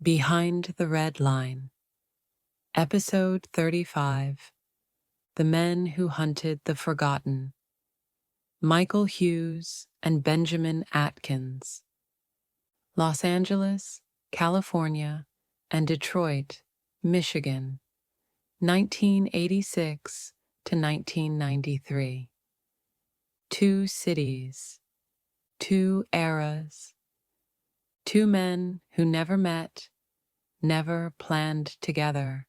Behind the Red Line, Episode 35, The Men Who Hunted the Forgotten, Michael Hughes and Benjamin Atkins, Los Angeles, California, and Detroit, Michigan, 1986 to 1993. Two cities, two eras, two men who never met, never planned together,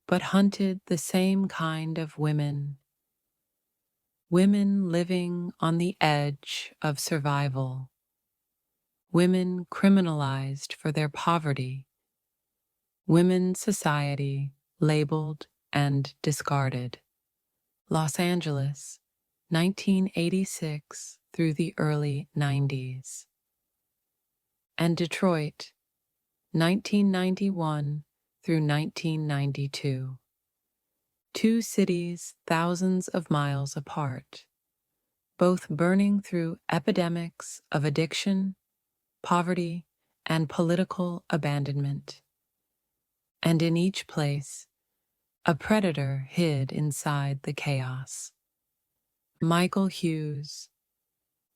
but hunted the same kind of women. Women living on the edge of survival. Women criminalized for their poverty. Women's society labeled and discarded. Los Angeles, 1986 through the early 90s. And Detroit, 1991 through 1992. Two cities thousands of miles apart, both burning through epidemics of addiction, poverty, and political abandonment. And in each place, a predator hid inside the chaos. Michael Hughes,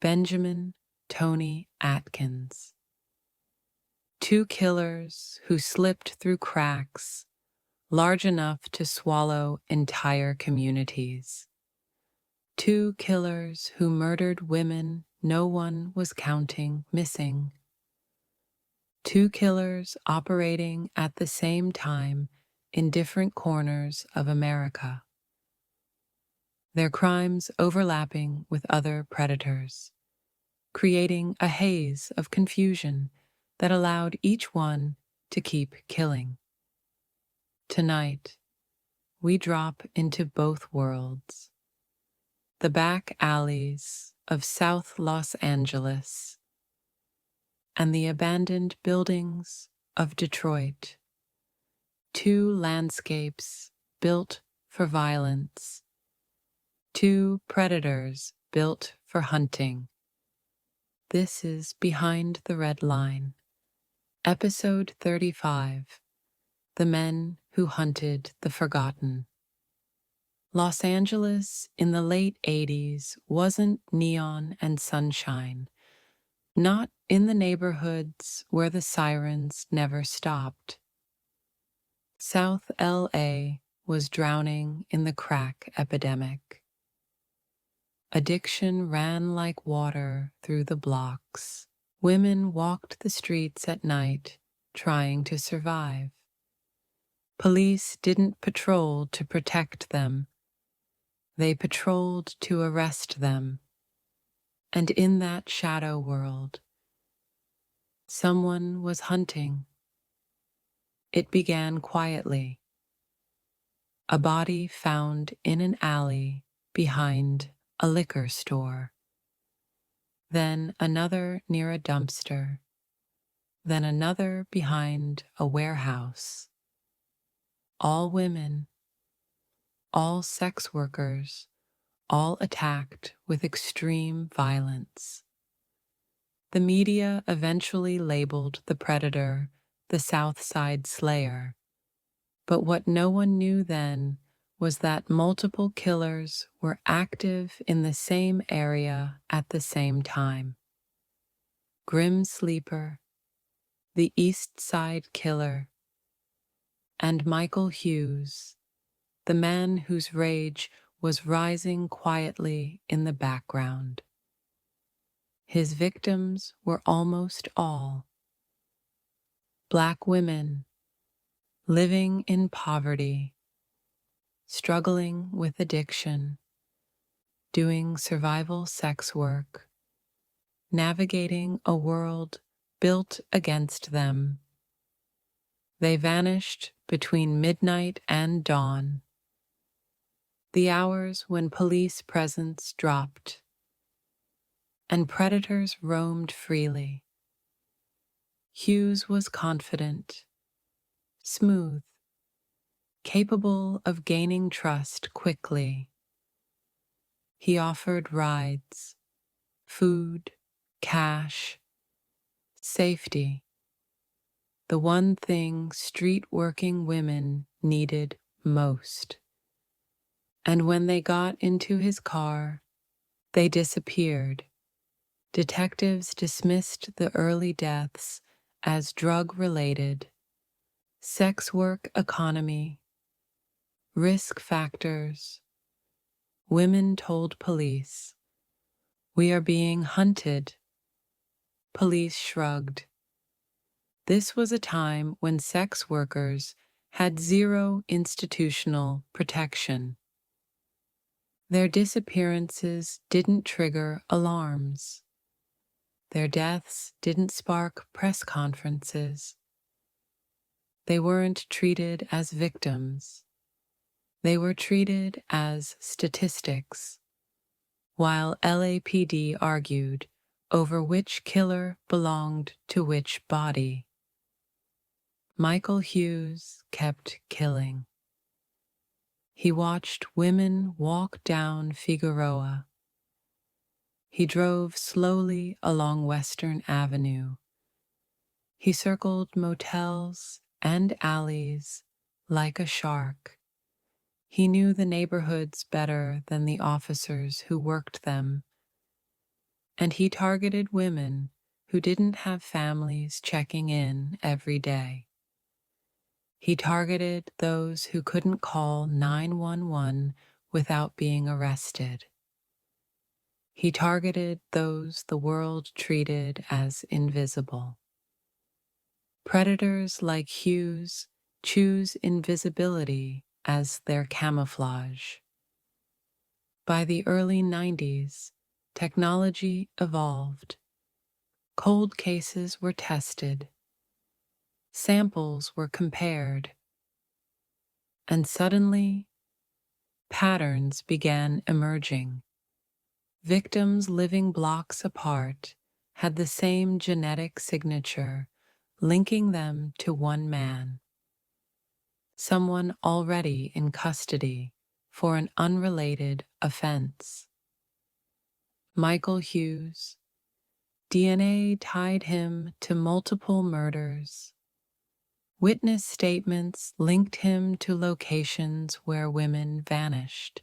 Benjamin Tony Atkins. Two killers who slipped through cracks large enough to swallow entire communities. Two killers who murdered women no one was counting missing. Two killers operating at the same time in different corners of America. Their crimes overlapping with other predators, creating a haze of confusion that allowed each one to keep killing. Tonight, we drop into both worlds, the back alleys of South Los Angeles and the abandoned buildings of Detroit, two landscapes built for violence, two predators built for hunting. This is Behind the Red Line, Episode 35, The Men Who Hunted the Forgotten. Los Angeles in the late 80s wasn't neon and sunshine, not in the neighborhoods where the sirens never stopped. South LA was drowning in the crack epidemic. Addiction ran like water through the blocks. Women walked the streets at night trying to survive. Police didn't patrol to protect them. They patrolled to arrest them. And in that shadow world, someone was hunting. It began quietly. A body found in an alley behind a liquor store. Then another near a dumpster. Then another behind a warehouse. All women, all sex workers, all attacked with extreme violence. The media eventually labeled the predator the Southside Slayer, but what no one knew then was that multiple killers were active in the same area at the same time. Grim Sleeper, the East Side Killer, and Michael Hughes, the man whose rage was rising quietly in the background. His victims were almost all Black women living in poverty, struggling with addiction, doing survival sex work, navigating a world built against them. They vanished between midnight and dawn, the hours when police presence dropped and predators roamed freely. Hughes was confident, smooth, capable of gaining trust quickly. He offered rides, food, cash, safety. the one thing street-working women needed most. And when they got into his car, they disappeared. Detectives dismissed the early deaths as drug-related, sex work economy, risk factors. Women told police, "We are being hunted." Police shrugged. This was a time when sex workers had zero institutional protection. Their disappearances didn't trigger alarms. Their deaths didn't spark press conferences. They weren't treated as victims. They were treated as statistics, while LAPD argued over which killer belonged to which body. Michael Hughes kept killing. He watched women walk down Figueroa. He drove slowly along Western Avenue. He circled motels and alleys like a shark. He knew the neighborhoods better than the officers who worked them, and he targeted women who didn't have families checking in every day. He targeted those who couldn't call 911 without being arrested. He targeted those the world treated as invisible. Predators like Hughes choose invisibility as their camouflage. By the early 90s, technology evolved. Cold cases were tested. Samples were compared. And suddenly, patterns began emerging. Victims living blocks apart had the same genetic signature, linking them to one man. Someone already in custody for an unrelated offense. Michael Hughes. DNA tied him to multiple murders. Witness statements linked him to locations where women vanished.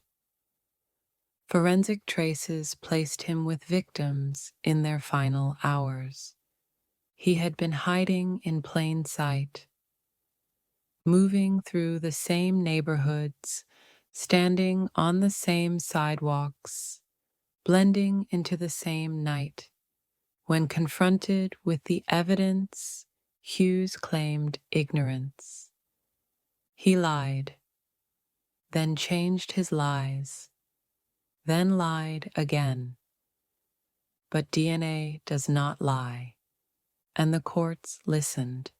Forensic traces placed him with victims in their final hours. He had been hiding in plain sight, moving through the same neighborhoods, standing on the same sidewalks, blending into the same night. When confronted with the evidence, Hughes claimed ignorance. He lied, then changed his lies, then lied again. But DNA does not lie, and the courts listened.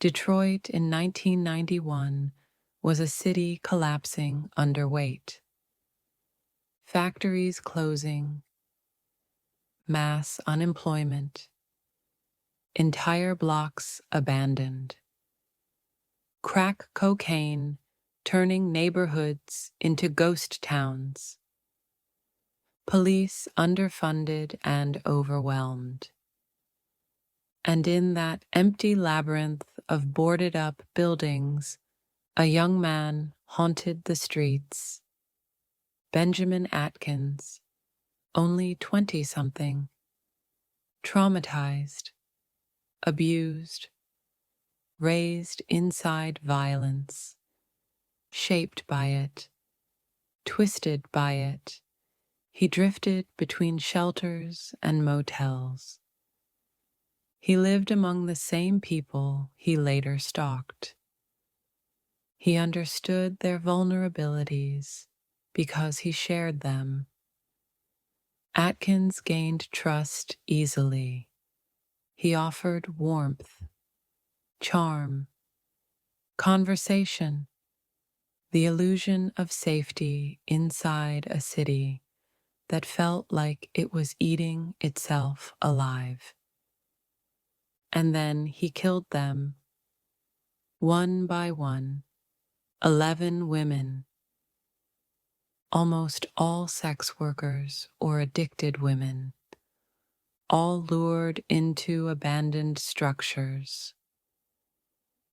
Detroit in 1991 was a city collapsing under weight. Factories closing, mass unemployment, entire blocks abandoned. Crack cocaine turning neighborhoods into ghost towns. Police underfunded and overwhelmed. And in that empty labyrinth of boarded-up buildings, a young man haunted the streets. Benjamin Atkins, only 20-something, traumatized, abused, raised inside violence, shaped by it, twisted by it. He drifted between shelters and motels. He lived among the same people he later stalked. He understood their vulnerabilities because he shared them. Atkins gained trust easily. He offered warmth, charm, conversation, the illusion of safety inside a city that felt like it was eating itself alive. And then he killed them, one by one, 11 women, almost all sex workers or addicted women, all lured into abandoned structures.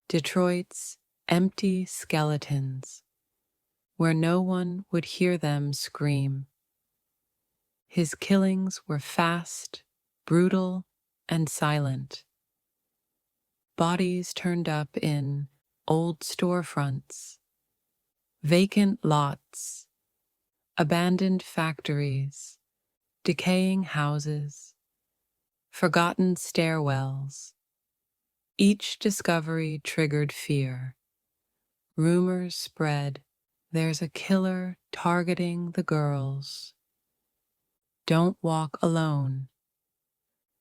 Detroit's empty skeletons, where no one would hear them scream. His killings were fast, brutal, and silent. Bodies turned up in old storefronts, vacant lots, abandoned factories, decaying houses, forgotten stairwells. Each discovery triggered fear. Rumors spread, "There's a killer targeting the girls. Don't walk alone.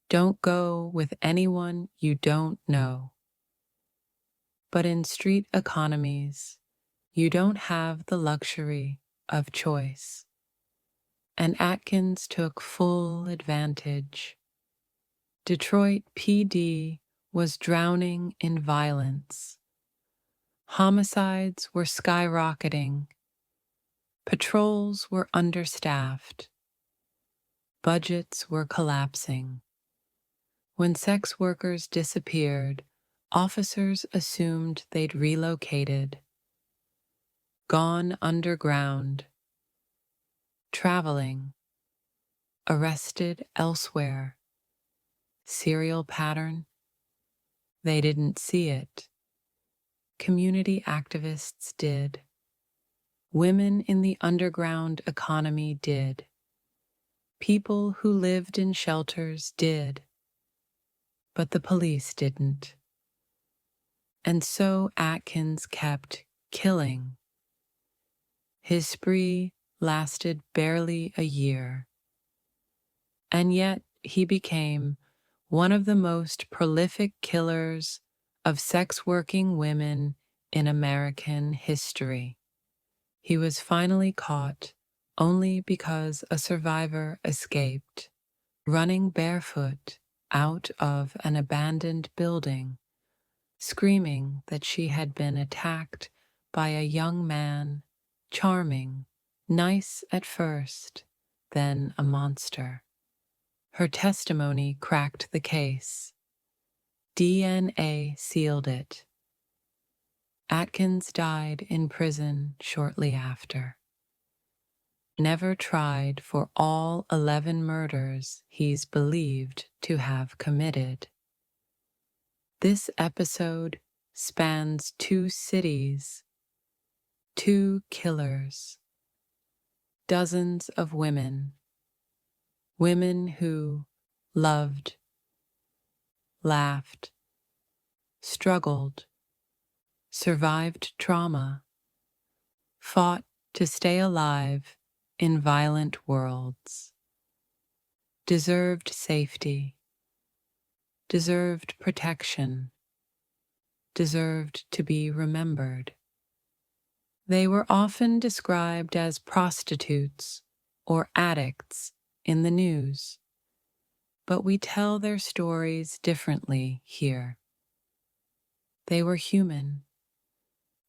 Don't go with anyone you don't know." But in street economies, you don't have the luxury of choice. And Atkins took full advantage. Detroit PD was drowning in violence. Homicides were skyrocketing. Patrols were understaffed. Budgets were collapsing. When sex workers disappeared, officers assumed they'd relocated, gone underground, traveling, arrested elsewhere. Serial pattern? They didn't see it. Community activists did. Women in the underground economy did. People who lived in shelters did. But the police didn't. And so Atkins kept killing. His spree lasted barely a year. And yet he became one of the most prolific killers of sex-working women in American history. He was finally caught only because a survivor escaped, running barefoot out of an abandoned building, screaming that she had been attacked by a young man, charming, nice at first, then a monster. Her testimony cracked the case. DNA sealed it. Atkins died in prison shortly after. Never tried for all 11 murders he's believed to have committed. This episode spans 2 cities, 2 killers, dozens of women, women who loved, laughed, struggled, survived trauma, fought to stay alive in violent worlds, deserved safety, deserved protection, deserved to be remembered. They were often described as prostitutes or addicts in the news, but we tell their stories differently here. They were human.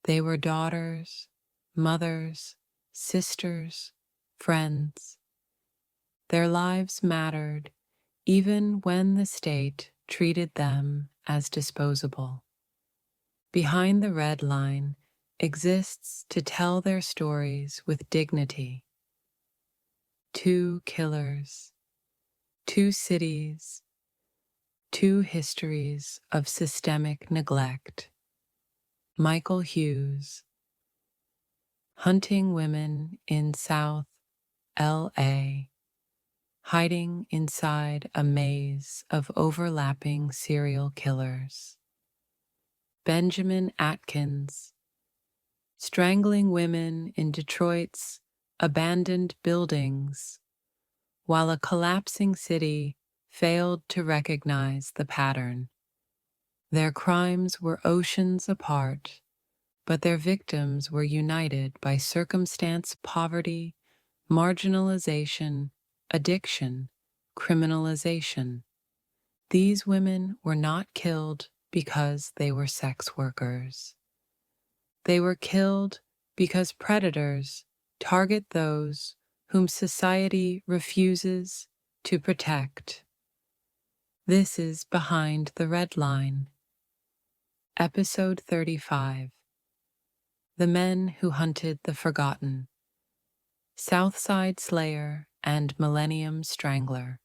They were daughters, mothers, sisters, friends. Their lives mattered even when the state treated them as disposable. Behind the Red Line exists to tell their stories with dignity. 2 killers, 2 cities, 2 histories of systemic neglect. Michael Hughes, hunting women in South LA, hiding inside a maze of overlapping serial killers. Benjamin Atkins, strangling women in Detroit's abandoned buildings, while a collapsing city failed to recognize the pattern. Their crimes were oceans apart, but their victims were united by circumstance, poverty, marginalization, addiction, criminalization. These women were not killed because they were sex workers. They were killed because predators target those whom society refuses to protect. This is Behind the Red Line. Episode 35. The Men Who Hunted the Forgotten. Southside Slayer and Millennium Strangler.